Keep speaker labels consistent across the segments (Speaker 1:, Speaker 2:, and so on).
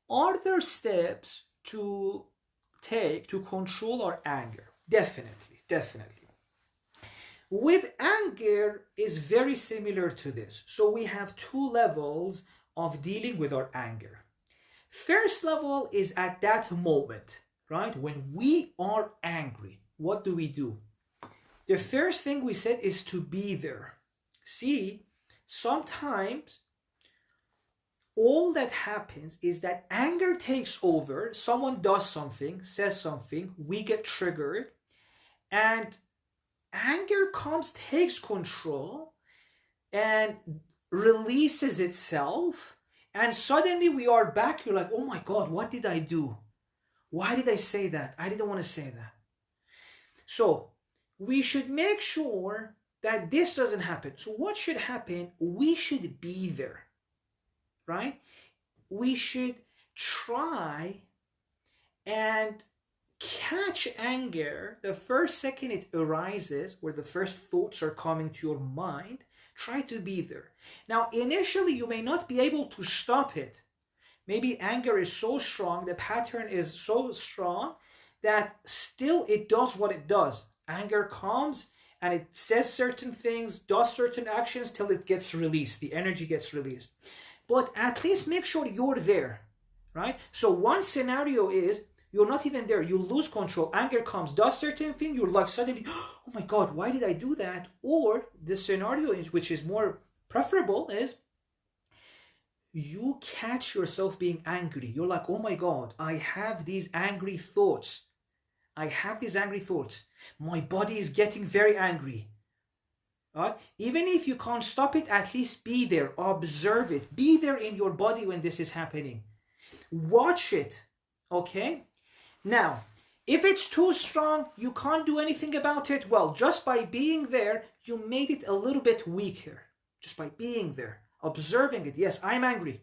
Speaker 1: Are there steps to take to control our anger? Definitely, definitely. With anger is very similar to this. So we have two levels of dealing with our anger. First level is at that moment, right? When we are angry, what do? The first thing we said is to be there. See, sometimes all that happens is that anger takes over, someone does something, says something, we get triggered, and anger comes, takes control, and releases itself, and suddenly we are back. You're like, oh my God, what did I do? Why did I say that? I didn't want to say that. So we should make sure that this doesn't happen. So what should happen? We should be there, right? We should try and catch anger the first second it arises, where the first thoughts are coming to your mind. Try to be there. Now, initially, you may not be able to stop it. Maybe anger is so strong, the pattern is so strong that still it does what it does. Anger comes and it says certain things, does certain actions till it gets released, the energy gets released. But at least make sure you're there, right? So one scenario is you're not even there, you lose control, anger comes, does certain thing, you're like suddenly, oh my God, why did I do that? Or the scenario which is more preferable is you catch yourself being angry. You're like, oh my God, I have these angry thoughts. My body is getting very angry. Right? Even if you can't stop it, at least be there, observe it, be there in your body when this is happening. Watch it, okay? Now, if it's too strong, you can't do anything about it. Well, just by being there, you made it a little bit weaker. Just by being there, observing it. Yes, I'm angry.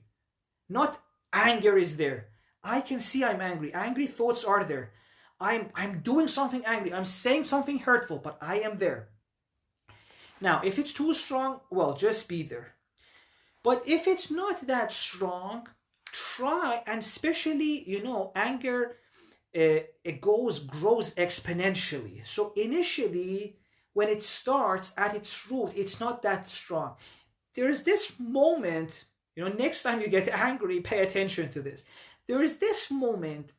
Speaker 1: Not anger is there. I can see I'm angry. Angry thoughts are there. I'm doing something angry. I'm saying something hurtful, but I am there. Now, if it's too strong, well, just be there. But if it's not that strong, try, and especially, anger, it grows exponentially. So initially, when it starts at its root, it's not that strong. There's this moment, next time you get angry, pay attention to this. There is this moment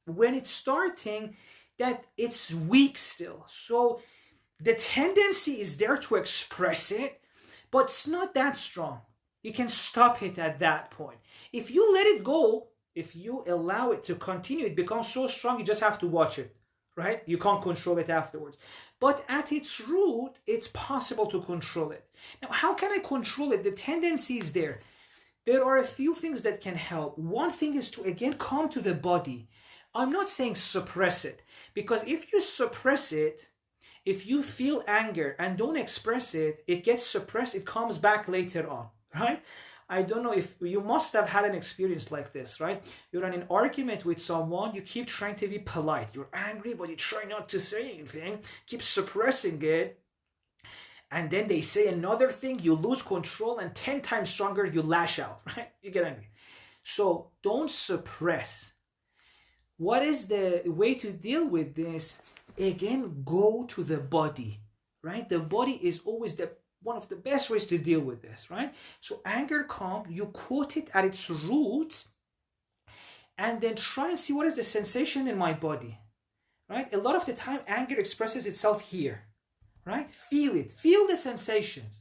Speaker 1: when it's starting that it's weak still. So the tendency is there to express it, but it's not that strong. You can stop it at that point. If you let it go, if you allow it to continue, it becomes so strong, you just have to watch it, right? You can't control it afterwards. But at its root, it's possible to control it. Now, how can I control it? The tendency is there. There are a few things that can help. One thing is to, again, come to the body. I'm not saying suppress it, because if you suppress it, if you feel anger and don't express it, it gets suppressed, it comes back later on, right? I don't know if you must have had an experience like this, right? You're in an argument with someone, you keep trying to be polite. You're angry, but you try not to say anything, keep suppressing it. And then they say another thing, you lose control, and 10 times stronger, you lash out, right? You get angry. So don't suppress. What is the way to deal with this? Again, go to the body, right? The body is always one of the best ways to deal with this, right? So anger comes, you quote it at its root, and then try and see what is the sensation in my body, right? A lot of the time, anger expresses itself here, right? Feel it, feel the sensations.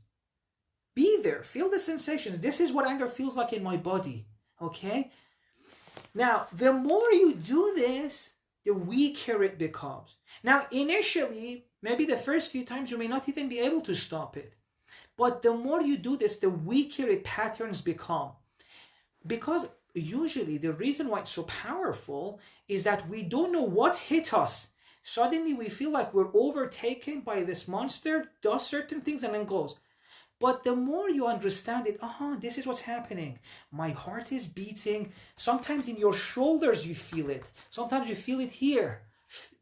Speaker 1: Be there, feel the sensations. This is what anger feels like in my body, okay? Now, the more you do this, the weaker it becomes. Now, initially, maybe the first few times, you may not even be able to stop it. But the more you do this, the weaker its patterns become. Because usually the reason why it's so powerful is that we don't know what hit us. Suddenly we feel like we're overtaken by this monster, does certain things and then goes. But the more you understand it, this is what's happening. My heart is beating. Sometimes in your shoulders you feel it. Sometimes you feel it here.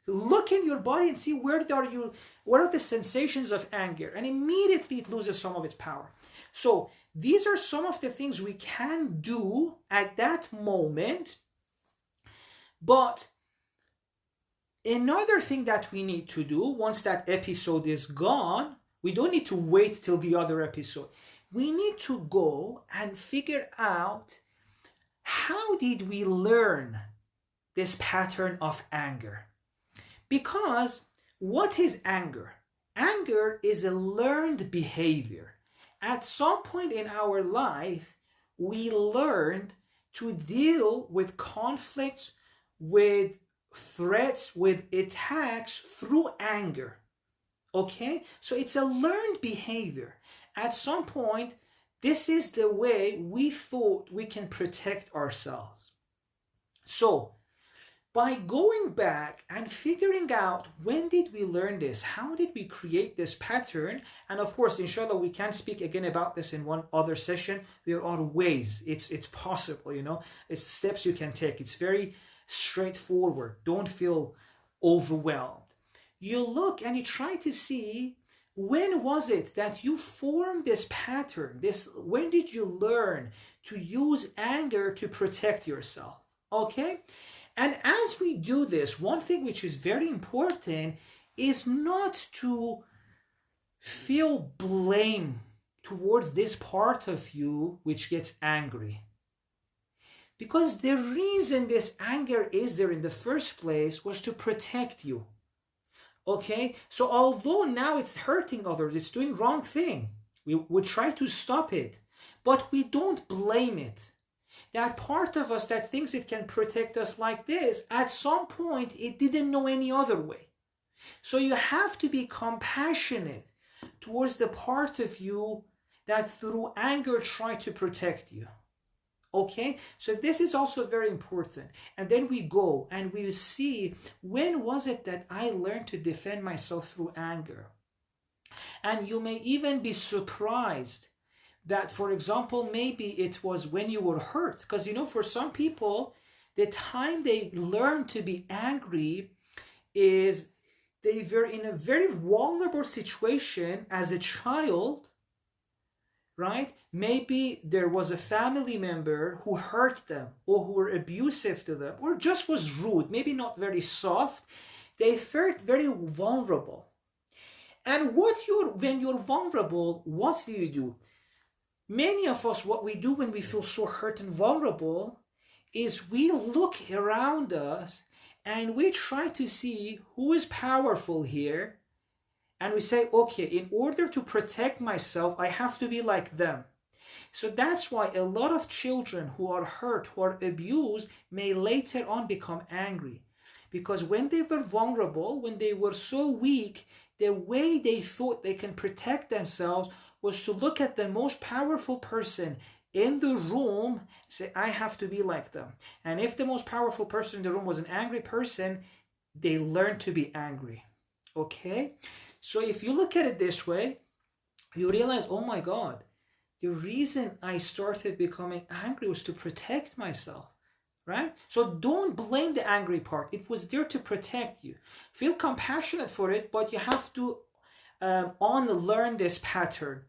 Speaker 1: Look in your body and see what are the sensations of anger, and immediately it loses some of its power. So these are some of the things we can do at that moment. But another thing that we need to do once that episode is gone, we don't need to wait till the other episode. We need to go and figure out, how did we learn this pattern of anger? Because what is anger? Anger is a learned behavior. At some point in our life, we learned to deal with conflicts, with threats, with attacks through anger. Okay? So it's a learned behavior. At some point, this is the way we thought we can protect ourselves. So, by going back and figuring out, when did we learn this? How did we create this pattern? And of course, inshallah, we can speak again about this in one other session. There are ways. It's possible, you know. It's steps you can take. It's very straightforward. Don't feel overwhelmed. You look and you try to see, when was it that you formed this pattern? When did you learn to use anger to protect yourself? Okay? And as we do this, one thing which is very important is not to feel blame towards this part of you which gets angry. Because the reason this anger is there in the first place was to protect you. Okay? So although now it's hurting others, it's doing wrong thing, we would try to stop it, but we don't blame it. That part of us that thinks it can protect us like this, at some point it didn't know any other way. So you have to be compassionate towards the part of you that through anger tried to protect you. Okay? So this is also very important. And then we go and we see, when was it that I learned to defend myself through anger? And you may even be surprised that, for example, maybe it was when you were hurt. Because, you know, for some people, the time they learn to be angry is they were in a very vulnerable situation as a child, right? Maybe there was a family member who hurt them, or who were abusive to them, or just was rude, maybe not very soft. They felt very vulnerable. And when you're vulnerable, what do? Many of us, what we do when we feel so hurt and vulnerable is we look around us and we try to see who is powerful here. And we say, okay, in order to protect myself, I have to be like them. So that's why a lot of children who are hurt, who are abused, may later on become angry. Because when they were vulnerable, when they were so weak, the way they thought they can protect themselves was to look at the most powerful person in the room and say, I have to be like them. And if the most powerful person in the room was an angry person, they learned to be angry. Okay? So if you look at it this way, you realize, oh my God, the reason I started becoming angry was to protect myself, right? So don't blame the angry part. It was there to protect you. Feel compassionate for it, but you have to unlearn this pattern,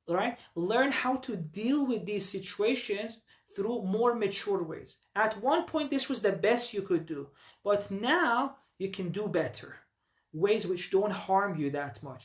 Speaker 1: right? Learn how to deal with these situations through more mature ways. At one point, this was the best you could do, but now you can do better. Ways which don't harm you that much.